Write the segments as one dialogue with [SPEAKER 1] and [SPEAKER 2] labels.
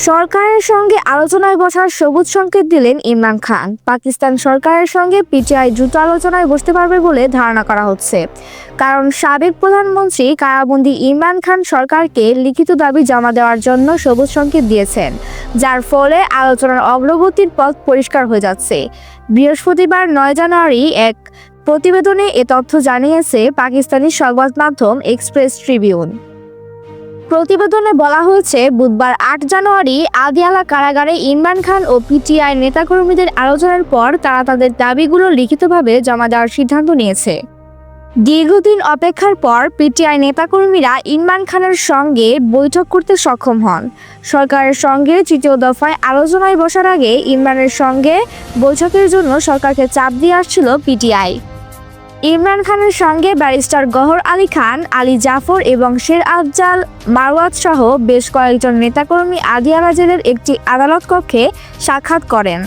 [SPEAKER 1] সরকারের সঙ্গে আলোচনায় বসার সবুজ সংকেত দিলেন ইমরান খান। পাকিস্তান সরকারের সঙ্গে পিটিআই দ্রুত আলোচনায় বসতে পারবে বলে ধারণা করা হচ্ছে, কারণ সাবেক প্রধানমন্ত্রী কারাবন্দী ইমরান খান সরকারকে লিখিত দাবি জমা দেওয়ার জন্য সবুজ সংকেত দিয়েছেন, যার ফলে আলোচনার অগ্রগতির পথ পরিষ্কার হয়ে যাচ্ছে। বৃহস্পতিবার ৯ জানুয়ারি এক প্রতিবেদনে এ তথ্য জানিয়েছে পাকিস্তানি সংবাদ মাধ্যম এক্সপ্রেস ট্রিবিউন। প্রতিবেদনে বলা হয়েছে, বুধবার ৮ জানুয়ারি আদিয়ালা কারাগারে ইমরান খান ও পিটিআই নেতাকর্মীদের আলোচনার পর তারা তাদের দাবিগুলো লিখিতভাবে জমা দেওয়ার সিদ্ধান্ত নিয়েছে। দীর্ঘদিন অপেক্ষার পর পিটিআই নেতাকর্মীরা ইমরান খানের সঙ্গে বৈঠক করতে সক্ষম হন। সরকারের সঙ্গে তৃতীয় দফায় আলোচনায় বসার আগে ইমরানের সঙ্গে বৈঠকের জন্য সরকারকে চাপ দিয়ে আসছিল পিটিআই। ইমরান খানের সঙ্গে ব্যারিস্টার গওহর আলী খান, আলী জাফর এবং শের আফজাল মারওয়াত সহ বেশ কয়েকজন নেতাকর্মী আদিয়ালা জেলের একটি আদালত কক্ষে সাক্ষাৎ করেন।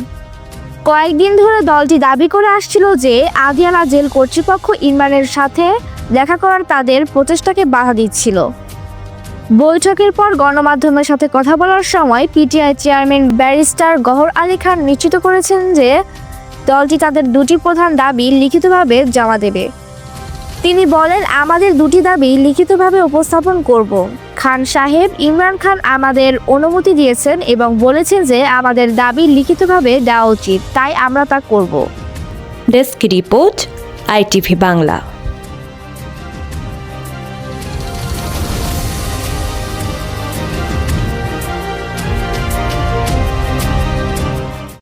[SPEAKER 1] কয়েকদিন ধরে দলটি দাবি করে আসছিল যে আদিয়ালা জেল কর্তৃপক্ষ ইমরানের সাথে দেখা করার তাদের প্রচেষ্টাকে বাধা দিচ্ছিল। বৈঠকের পর গণমাধ্যমের সাথে কথা বলার সময় PTI chairman barrister Gohar Ali Khan নিশ্চিত করেছেন যে দলটি তাদের দুটি প্রধান দাবি লিখিতভাবে জমা দেবে। তিনি বলেন, আমাদের দুটি দাবি লিখিতভাবে উপস্থাপন করব। খান সাহেব, ইমরান খান আমাদের অনুমতি দিয়েছেন এবং বলেছেন যে আমাদের দাবি লিখিতভাবে দেওয়া উচিত, তাই আমরা তা করব।
[SPEAKER 2] Desk report, ITV Bangla.